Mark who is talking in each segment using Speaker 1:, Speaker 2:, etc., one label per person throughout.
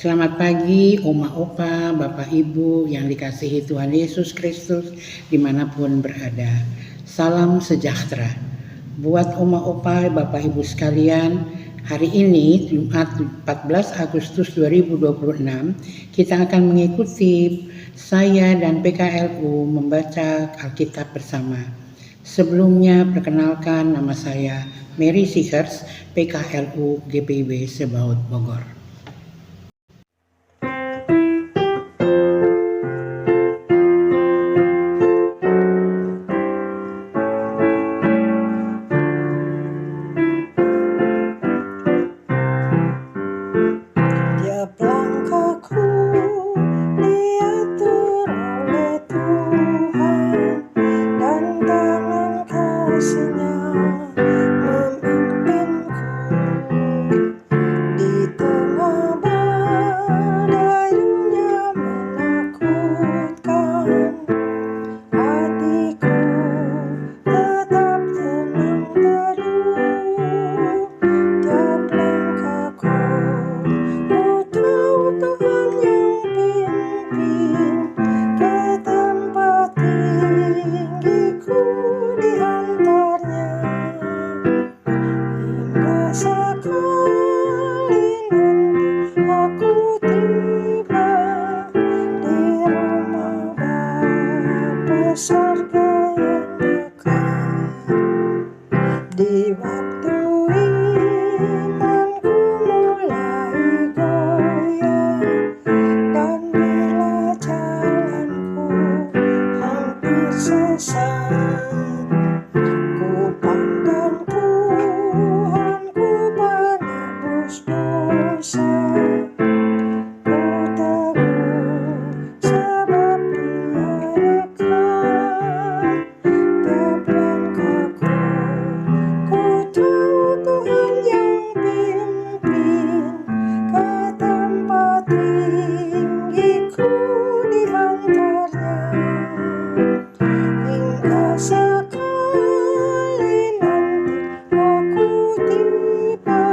Speaker 1: Selamat pagi Oma Opa, Bapak Ibu yang dikasihi Tuhan Yesus Kristus dimanapun berada. Salam sejahtera. Buat Oma Opa, Bapak Ibu sekalian, hari ini Jumat 14 Agustus 2026 kita akan mengikuti saya dan PKLU membaca Alkitab bersama. Sebelumnya perkenalkan, nama saya Mary Seekers, PKLU GPIB Sebaut Bogor.
Speaker 2: Di waktu imanku mulai goyah, dan bila jalanku hampir sesat, ku pandang Tuhanku penebus dosa. Ku teguh sebab Dia dekat, tiap langkahku. Ku tahu Tuhan yang pimpin ke tempat tinggiku dihantarnya, hingga sekali nanti aku tiba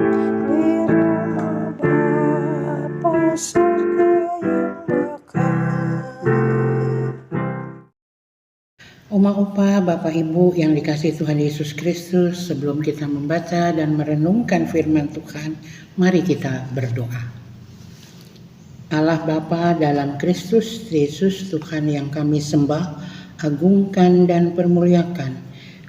Speaker 2: di rumah Bapa surga yang dekat.
Speaker 1: Oma Opa, Bapak Ibu yang dikasihi Tuhan Yesus Kristus, sebelum kita membaca dan merenungkan firman Tuhan, mari kita berdoa. Allah Bapa dalam Kristus Yesus Tuhan yang kami sembah, agungkan dan permuliakan,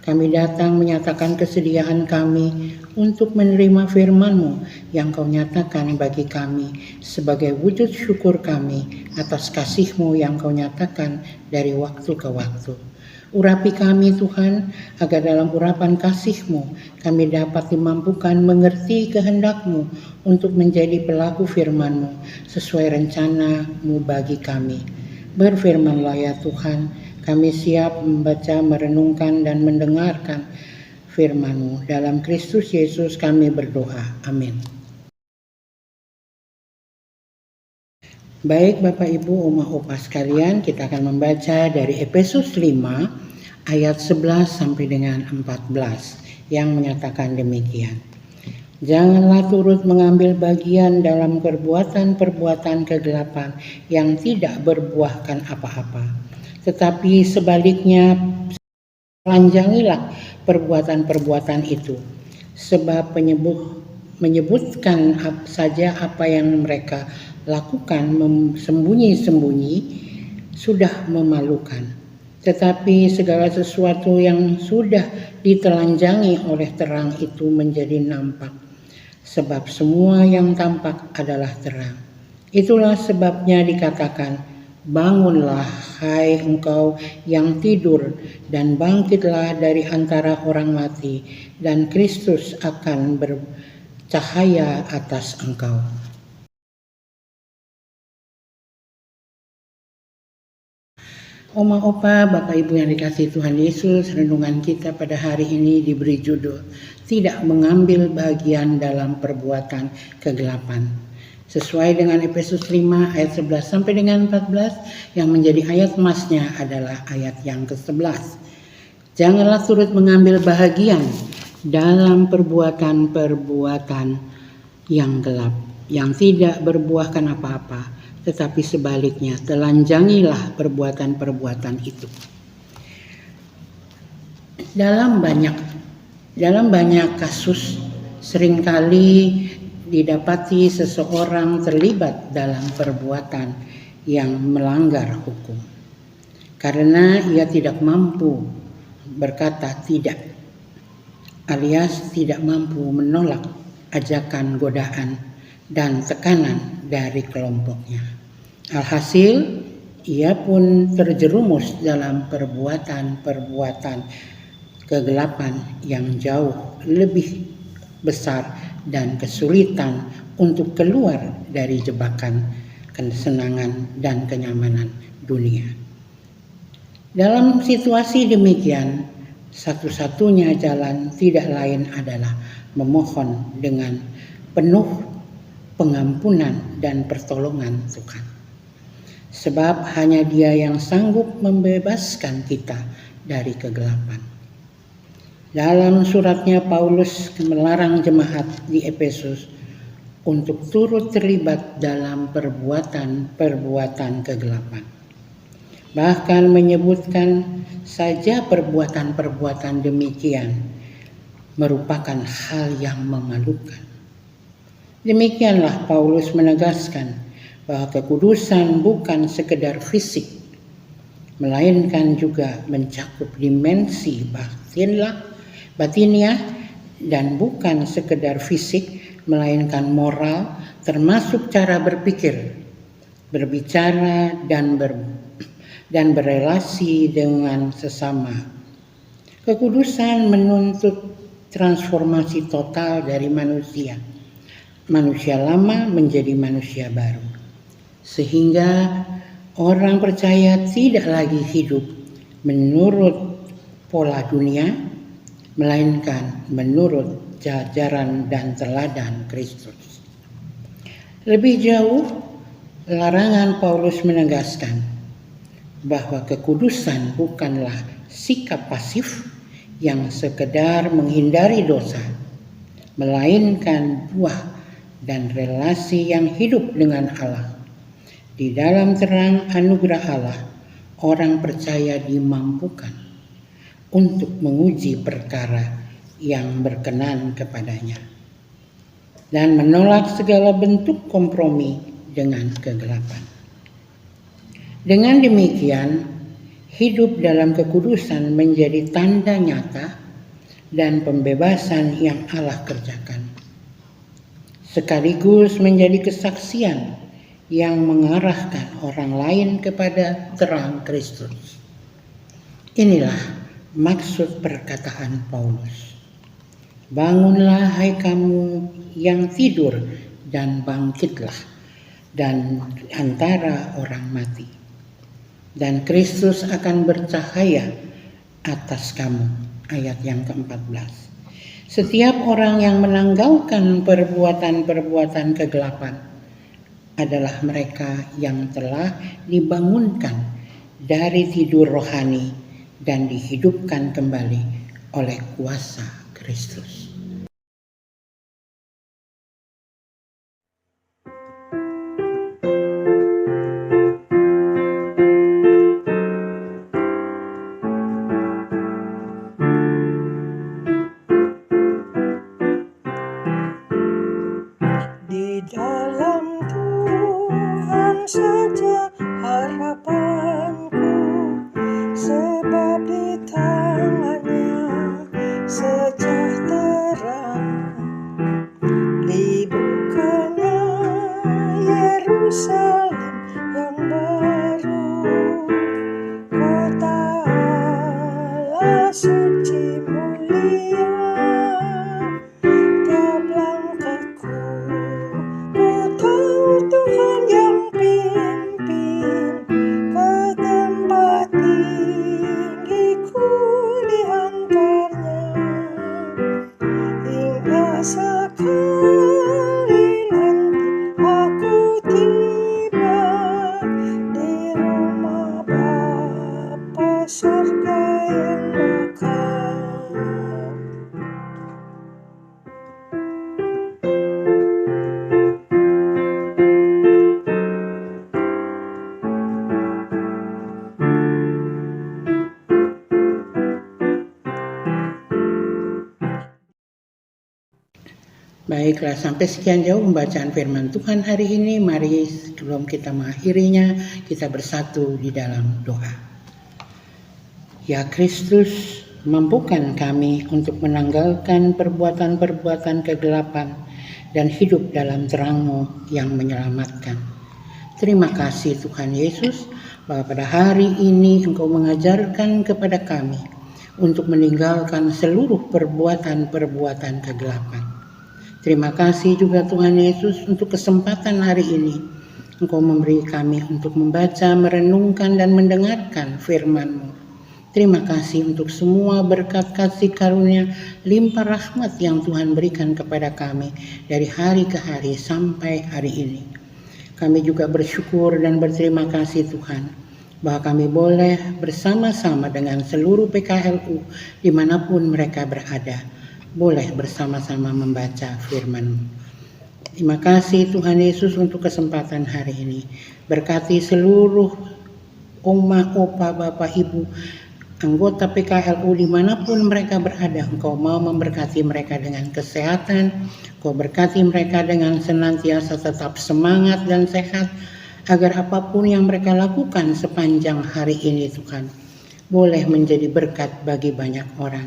Speaker 1: kami datang menyatakan kesediaan kami untuk menerima firman-Mu yang Kau nyatakan bagi kami sebagai wujud syukur kami atas kasih-Mu yang Kau nyatakan dari waktu ke waktu. Urapi kami Tuhan, agar dalam urapan kasih-Mu kami dapat dimampukan mengerti kehendak-Mu untuk menjadi pelaku firman-Mu sesuai rencana-Mu bagi kami. Berfirman-Lah ya Tuhan, kami siap membaca, merenungkan, dan mendengarkan firman-Mu. Dalam Kristus Yesus kami berdoa. Amin. Baik Bapak Ibu, Oma Opa sekalian, kita akan membaca dari Efesus 5 ayat 11 sampai dengan 14 yang menyatakan demikian. Janganlah turut mengambil bagian dalam perbuatan-perbuatan kegelapan yang tidak berbuahkan apa-apa, tetapi sebaliknya telanjangilah perbuatan-perbuatan itu, sebab menyebutkan saja apa yang mereka lakukan sembunyi-sembunyi sudah memalukan. Tetapi segala sesuatu yang sudah ditelanjangi oleh terang itu menjadi nampak, sebab semua yang tampak adalah terang. Itulah sebabnya dikatakan, bangunlah hai engkau yang tidur, dan bangkitlah dari antara orang mati, dan Kristus akan bercahaya atas engkau. Oma Opa, Bapak Ibu yang dikasihi Tuhan Yesus, renungan kita pada hari ini diberi judul tidak mengambil bagian dalam perbuatan kegelapan. Sesuai dengan Efesus 5 ayat 11 sampai dengan 14, yang menjadi ayat emasnya adalah ayat yang ke-11. Janganlah turut mengambil bahagian dalam perbuatan-perbuatan yang gelap, yang tidak berbuahkan apa-apa, tetapi sebaliknya telanjangilah perbuatan-perbuatan itu. Dalam banyak kasus seringkali didapati seseorang terlibat dalam perbuatan yang melanggar hukum karena ia tidak mampu berkata tidak, alias tidak mampu menolak ajakan, godaan, dan tekanan dari kelompoknya. Alhasil, ia pun terjerumus dalam perbuatan-perbuatan kegelapan yang jauh lebih besar dan kesulitan untuk keluar dari jebakan kesenangan dan kenyamanan dunia. Dalam situasi demikian, satu-satunya jalan tidak lain adalah memohon dengan penuh pengampunan dan pertolongan Tuhan. Sebab hanya Dia yang sanggup membebaskan kita dari kegelapan. Dalam suratnya Paulus melarang jemaat di Efesus untuk turut terlibat dalam perbuatan-perbuatan kegelapan. Bahkan menyebutkan saja perbuatan-perbuatan demikian merupakan hal yang memalukan. Demikianlah Paulus menegaskan bahwa kekudusan bukan sekedar fisik, melainkan juga mencakup dimensi batiniah dan bukan sekedar fisik, melainkan moral, termasuk cara berpikir, berbicara, dan berelasi dengan sesama. Kekudusan menuntut transformasi total dari manusia lama menjadi manusia baru, sehingga orang percaya tidak lagi hidup menurut pola dunia, melainkan menurut ajaran dan teladan Kristus. Lebih jauh, larangan Paulus menegaskan bahwa kekudusan bukanlah sikap pasif yang sekedar menghindari dosa, melainkan buah dan relasi yang hidup dengan Allah. Di dalam terang anugerah Allah, orang percaya dimampukan untuk menguji perkara yang berkenan kepadanya dan menolak segala bentuk kompromi dengan kegelapan. Dengan demikian, hidup dalam kekudusan menjadi tanda nyata dan pembebasan yang Allah kerjakan, sekaligus menjadi kesaksian yang mengarahkan orang lain kepada terang Kristus. Inilah maksud perkataan Paulus. Bangunlah hai kamu yang tidur dan bangkitlah dan antara orang mati, dan Kristus akan bercahaya atas kamu. Ayat yang ke-14. Setiap orang yang menanggalkan perbuatan-perbuatan kegelapan adalah mereka yang telah dibangunkan dari tidur rohani dan dihidupkan kembali oleh kuasa Kristus.
Speaker 2: Di dalam Tuhan saja harapanku, sebab di tangannya sejahtera. Dibukanya Yerusalem yang baru, kota Allah suci mulia. Tiap langkahku, ku tahu Tuhan yang pimpin ke tempat tinggiku diantarnya. Hingga sekali nanti aku tiba di rumah Bapa surga yang bakal.
Speaker 1: Baiklah, sampai sekian jauh pembacaan firman Tuhan hari ini. Mari sebelum kita mengakhirinya, kita bersatu di dalam doa. Ya Kristus, mampukan kami untuk menanggalkan perbuatan-perbuatan kegelapan dan hidup dalam terang-Mu yang menyelamatkan. Terima kasih Tuhan Yesus, bahwa pada hari ini Engkau mengajarkan kepada kami untuk meninggalkan seluruh perbuatan-perbuatan kegelapan. Terima kasih juga Tuhan Yesus untuk kesempatan hari ini. Engkau memberi kami untuk membaca, merenungkan, dan mendengarkan firman-Mu. Terima kasih untuk semua berkat kasih karunia, limpah rahmat yang Tuhan berikan kepada kami dari hari ke hari sampai hari ini. Kami juga bersyukur dan berterima kasih Tuhan, bahwa kami boleh bersama-sama dengan seluruh PKLU dimanapun mereka berada, boleh bersama-sama membaca firman-Mu. Terima kasih Tuhan Yesus untuk kesempatan hari ini. Berkati seluruh Oma, Opa, Bapak, Ibu, anggota PKLU dimanapun mereka berada. Engkau mau memberkati mereka dengan kesehatan. Engkau berkati mereka dengan senantiasa tetap semangat dan sehat, agar apapun yang mereka lakukan sepanjang hari ini Tuhan, boleh menjadi berkat bagi banyak orang.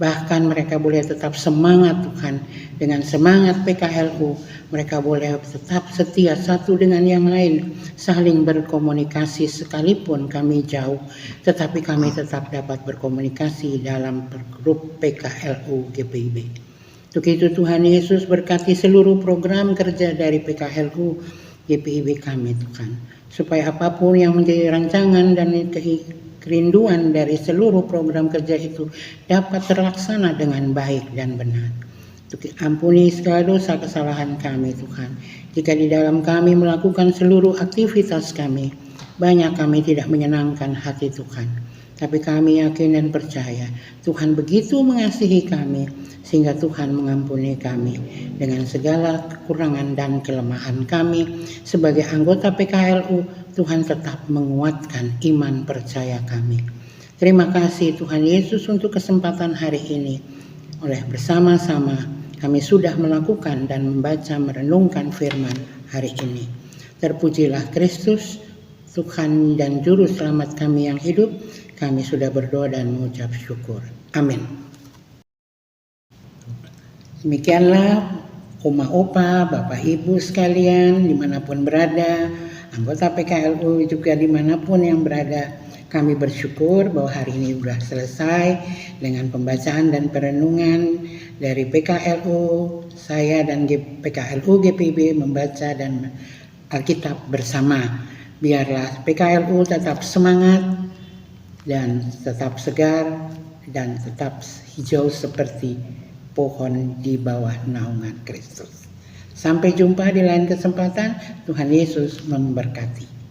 Speaker 1: Bahkan mereka boleh tetap semangat Tuhan. Dengan semangat PKLU, mereka boleh tetap setia satu dengan yang lain, saling berkomunikasi sekalipun kami jauh, tetapi kami tetap dapat berkomunikasi dalam grup PKLU GPIB. Untuk itu Tuhan Yesus berkati seluruh program kerja dari PKLU GPIB kami Tuhan, supaya apapun yang menjadi rancangan dan kerinduan dari seluruh program kerja itu dapat terlaksana dengan baik dan benar. Ampuni segala dosa kesalahan kami Tuhan. Jika di dalam kami melakukan seluruh aktivitas kami, banyak kami tidak menyenangkan hati Tuhan. Tapi kami yakin dan percaya Tuhan begitu mengasihi kami, sehingga Tuhan mengampuni kami dengan segala kekurangan dan kelemahan kami. Sebagai anggota PKLU, Tuhan tetap menguatkan iman percaya kami. Terima kasih Tuhan Yesus untuk kesempatan hari ini. Oleh bersama-sama kami sudah melakukan dan membaca merenungkan firman hari ini. Terpujilah Kristus, Tuhan dan Juru Selamat kami yang hidup. Kami sudah berdoa dan mengucap syukur. Amin. Demikianlah Oma Opa, Bapak Ibu sekalian dimanapun berada, anggota PKLU juga dimanapun yang berada, kami bersyukur bahwa hari ini sudah selesai dengan pembacaan dan perenungan dari PKLU. Saya dan PKLU GPIB membaca dan Alkitab bersama. Biarlah PKLU tetap semangat dan tetap segar dan tetap hijau seperti pohon di bawah naungan Kristus. Sampai jumpa di lain kesempatan. Tuhan Yesus memberkati.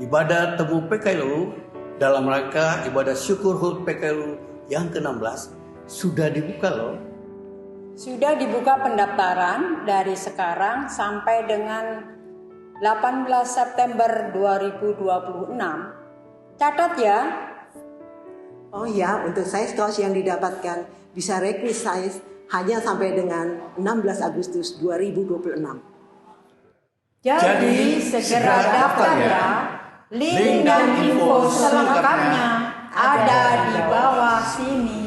Speaker 3: Ibadah Temu PKLU dalam rangka ibadah syukur HUT PKLU yang ke-16 sudah dibuka loh.
Speaker 4: Sudah dibuka pendaftaran dari sekarang sampai dengan 18 September 2026. Catat ya.
Speaker 5: Oh ya, untuk size kaos yang didapatkan bisa request size hanya sampai dengan 16 Agustus 2026.
Speaker 4: Jadi segera daftar ya. Link dan info selengkapnya ada di bawah sini.